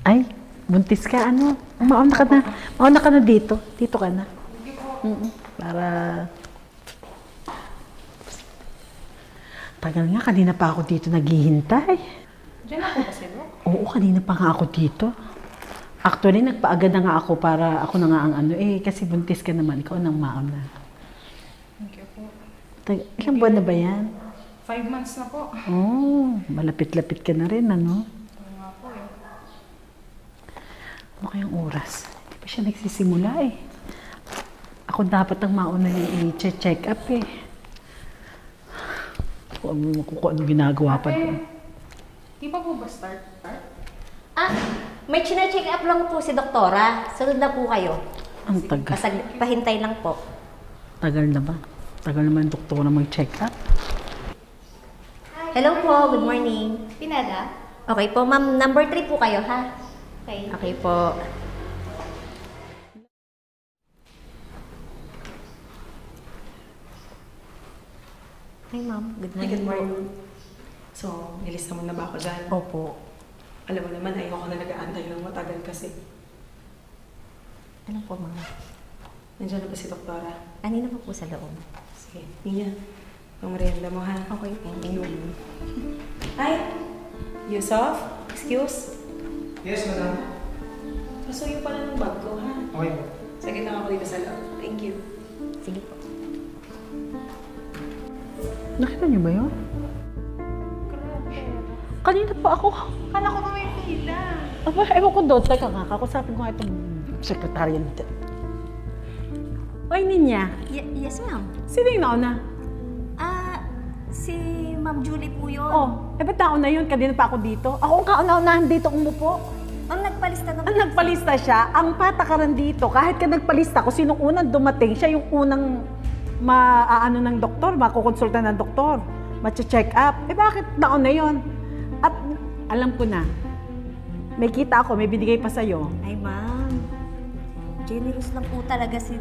Ay, buntis ka, ano? Mauna ka na. Mauna ka na dito. Dito ka na. Para... Tagal nga, kanina pa ako dito naghihintay. Diyan ako ba sila? Oo, kanina pa nga ako dito. Actually, nagpaagad na nga ako para ako na nga ang ano. Kasi buntis ka naman. Ikaw nang mauna. Thank you po. Ilang buwan na ba yan? 5 months na po. Oh, malapit-lapit ka na rin, ano? Oo nga po eh. Ano kayang oras? Hindi pa siya nagsisimula eh. Ako dapat ang mauna yung i-check up eh. Kung ano ginagawa pa doon. Di pa po ba start? May chine-check up lang po si doktora. Sunod na po kayo. Ang tagal. Pahintay lang po. Tagal na ba? Tagal naman doktor na mag-check up. Hello po, good morning. Pinada? Okay po, ma'am. Number 3 po kayo, ha? Okay. Okay po. Hi, ma'am. Good morning. Good morning. So, nilista mo na ba ako dyan? Opo. Alam mo naman, ayoko na nag-aantay ng matagal kasi. Ano po, ma'am? Nandiyan na ba si Doktora? Kanina po sa loob. Sige, Nina. Pang merienda mo ha. Okay po. Thank you. Hi! Yusuf? Excuse? Yes, madam. Pasuyo pala ng bag ko ha. Okay po. Sige lang ako dito sa loob. Thank you. Sige po. Nakita niyo ba yun? Kanina pa ako. Kala ko ba may pila? Aba, ewan ko doon. Teka nga, kakusapin ko nga itong sekretarya nito. Oy, Ninya. Yes, ma'am. Sino yung nauna? Si Ma'am Julie po yun. Oh, ba't nauna yun? Kanina pa ako dito. Ako ang kauna-unahan dito umupo. Ang nagpalista na Ang nagpalista siya, ang patakaran dito, kahit ka nagpalista, kung sinong unang dumating, siya yung unang maaano ng doktor, makukonsulta ng doktor, ma-check up. Bakit nauna yun? At alam ko na, may kita ako, may binigay pa sa'yo. Ay, ma'am. Generous lang po talaga si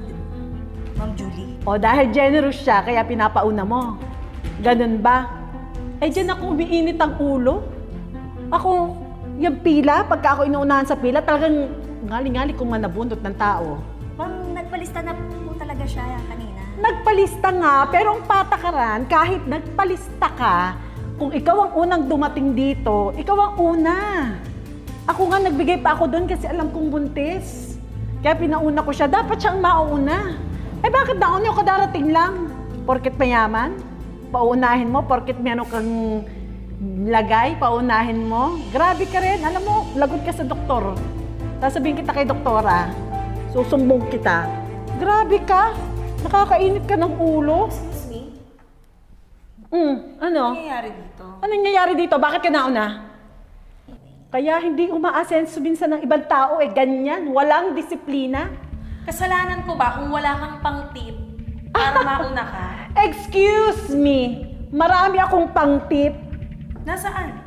Ma'am Julie. O dahil generous siya, kaya pinapauna mo. Ganun ba? Diyan ako umiinit ang ulo. Ako, yung pila, pagka ako inuunahan sa pila, talagang ngali-ngali kung manabundot ng tao. Ma'am, nagpalista na po talaga siya kanina. Nagpalista nga, pero ang patakaran, kahit nagpalista ka, kung ikaw ang unang dumating dito, ikaw ang una. Ako nga nagbigay pa ako doon kasi alam kong buntis. Kaya pinauna ko siya, dapat siyang mauna. Bakit nauna yung kadarating lang? Porket mayaman? Paunahin mo? Porket may ano kang lagay? Paunahin mo? Grabe ka rin. Alam mo, lagot ka sa doktor. Sasabihin kita kay doktora. Susumbong kita. Grabe ka. Nakakainit ka ng ulo. Excuse me? Ano? Ano nangyayari dito? Anong nangyayari dito? Bakit ka nauna? Kaya hindi umaasenso minsan ng ibang tao ganyan. Walang disiplina. Kasalanan ko ba kung wala kang pang-tip para mauna ka? Excuse me. Marami akong pang-tip. Nasaan?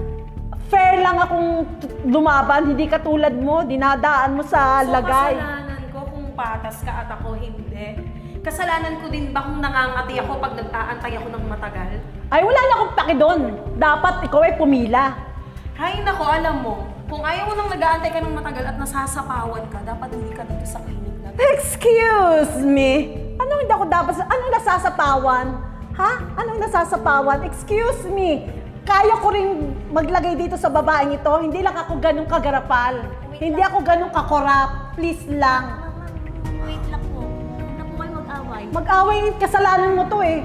Fair lang akong lumaban, hindi katulad mo, dinadaan mo sa lagay. Kasalanan ko kung patas ka at ako hindi. Kasalanan ko din ba kung nangangati ako pag nag-aantay ako ng matagal? Ay, wala na akong paki doon. Dapat ikaw ay pumila. Hay nako, alam mo, kung ayaw mo nang nag-aantay ka ng matagal at nasasapawan ka, dapat hindi ka dito sa clinic na to. Excuse me. Anong hindi ako dapat, anong nasasapawan? Ha? Anong nasasapawan? Excuse me. Kaya ko ring maglagay dito sa babaeng ito. Hindi lang ako ganun kagarapal. Hindi ako ganun kakorap. Please lang. Ma'am, wait lang po. Huwag na po kayo mag-away. Mag-away, kasalanan mo to eh.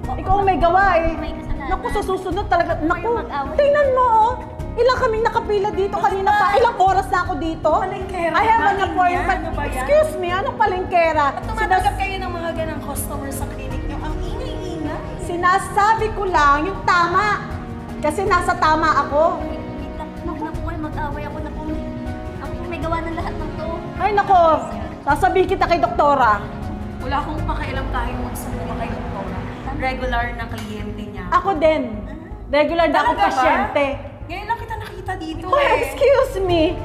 Ikaw ang may gawa eh. May kasalanan. Naku, sa susunod talaga. Naku, mag-away. tingnan mo oh. Ilang kaming nakapila dito kanina pa. Ilang oras na ako dito. Palengkera I have ba? an appointment. Ano ba yan? Excuse me, anong palengkera? At tumatanggap kayo ng mga ganang customers sa clinic nyo. Ang ingay-ingay. Sinasabi ko lang yung tama. Kasi nasa tama ako. Wait lang. Huwag na po kayo mag-away. Ako na po. Ako po may gawa ng lahat ng to. Ay nako, sasabihin kita kay doktora. Wala akong pakialam tayo magsumpa kay doktora. Regular na kliyente niya. Ako din. Regular na akong Talaga ba? pasyente. Ngayon lang kita nakita dito Oh, eh. excuse me.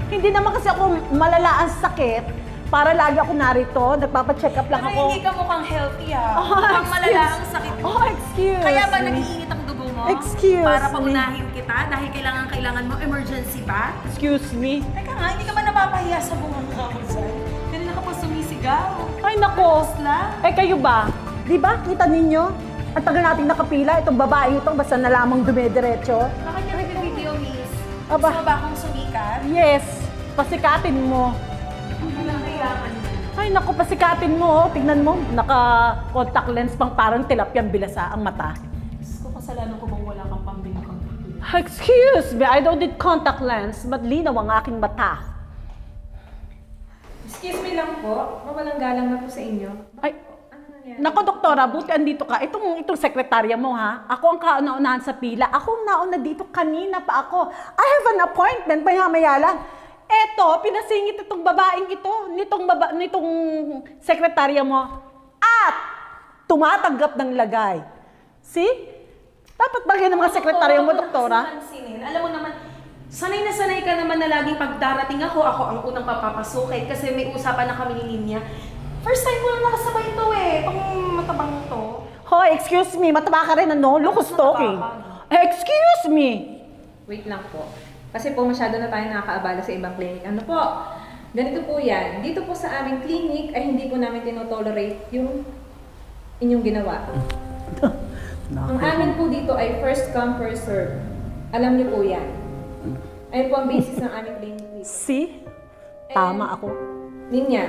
Hindi naman kasi ako malala ang sakit para lagi ako narito. Nagpapacheck up lang Pero ako. hindi ka mukhang healthy Oh, Mukhang malala excuse- ang sakit mo. Oh, excuse Kaya ba me. nag-iinit ang dugo mo? Excuse Para me. paunahin kita dahil kailangan mo, emergency ba? Excuse me. Teka nga, hindi ka ba napapahiya sa bunganga mo, Zay? Kanina ka pa sumisigaw. Ay, nako. Tapos lang. Eh, kayo ba? Di ba? Kita ninyo? Ang tagal nating nakapila. Itong babae ito, basta na lamang dumediretso. Bakit ka nag-video, miss? Aba. Gusto mo ba akong sumikat? Yes. Pasikatin mo. Walang kailangan. Ay, naku, pasikatin mo. Oh. Tignan mo. Naka-contact lens pang parang tilapyang bilasa ang mata. Gusto kasalanan ko bang wala kang pambili ko? Excuse me, I don't need contact lens, but linaw ang aking mata. Excuse me lang po. Mawalang galang na po sa inyo. Ay, Ano nangyari? nako doktora, buti andito ka. Itong sekretarya mo ha. Ako ang kauna-unahan sa pila. Ako ang nauna dito, kanina pa ako. I have an appointment, maya-maya lang. Eto, pinasingit itong babaeng ito, nitong sekretarya mo. At tumatanggap ng lagay. See? Dapat bagay ng mga sekretarya mo, doktora. Alam mo naman, sanay na sanay ka naman na laging pag darating ako ang unang papapasukin kasi may usapan na kami ni Ninya. First time ko lang nakasabay ito itong matabang to. Hoy, excuse me, mataba ka rin ano? Locus talking. Excuse me. Wait lang po. Kasi po masyado na tayo nakakaabala sa ibang clinic. Ano po? Ganito po yan. Dito po sa aming clinic ay hindi po namin tinotolerate yung inyong ginawa. Ang amin po dito ay first come, first serve. Alam niyo po yan. Ayun po ang basis ng aming clinic dito. See? Tama ako. Ninya,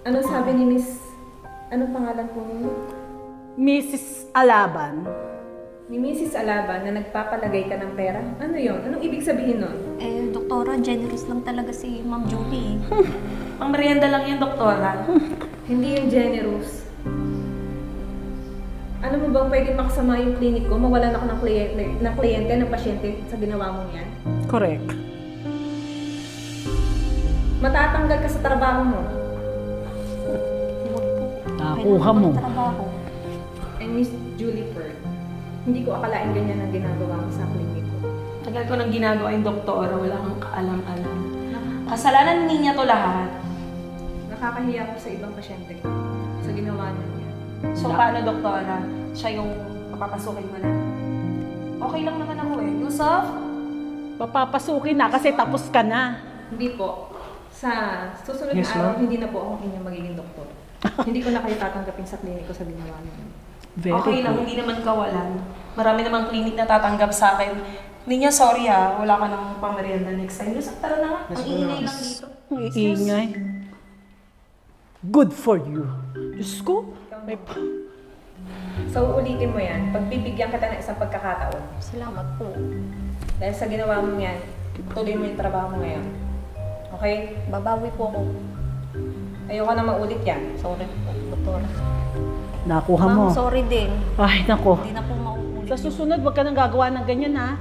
ano sabi ni Miss... Anong pangalan po ninyo? Mrs. Alaban. Ni Mrs. Alaban na nagpapalagay ka ng pera? Ano yon? Anong ibig sabihin nun? Eh, doktora, generous lang talaga si Ma'am Julie. Pang merienda lang yan, doktora. Hindi yung generous. Ano mo bang pwede makasama yung clinic ko? Mawalan ako ng kliyente, ng pasyente sa ginawa mong yan? Correct. Matatanggal ka sa trabaho mo. Nakuha mo. Trabaho. And Miss Julie Ferd, hindi ko akalain ganyan ang ginagawa mo sa clinic ko. Tagal ko nang ginagawa yung doktora, wala kang kaalam-alam. Kasalanan ni Ninya to lahat. Nakakahiya ko sa ibang pasyente ko sa ginawa niya yan. So paano, doktora? Siya yung papapasukin mo na? Okay lang naman ako Yusuf? Papapasukin na kasi tapos ka na. Hindi po. Sa susunod na araw, hindi na po ako inyong magiging doktor. Hindi ko na kayo tatanggapin sa clinic ko sa ginawa niyo. Okay lang, hindi naman kawalan. Marami namang clinic na tatanggap sa akin. Ninya, sorry wala ka ng pang-merienda next time. Yusuf, tara na nga. Ang ingay lang dito. Ang iingay. Good for you. Diyos ko. May So, ulitin mo yan. Pagbibigyan kita ng isang pagkakataon. Salamat po. Dahil sa ginawa mo yan, tuloy mo yung trabaho mo ngayon. Okay? Babawi po ako. Ayoko na maulit yan. Sorry po, doktora. nakuha mo. Ma'am, sorry din. Ay, nako. Hindi na po mauulit. Sa susunod, wag ka nang gagawa ng ganyan ha.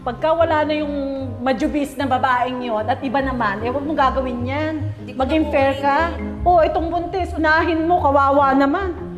Pagka wala na yung majubis na babaeng yon at iba naman, huwag mong gagawin yan. Hindi ko Maging na po fair ka. Oo, itong buntis, unahin mo, kawawa naman.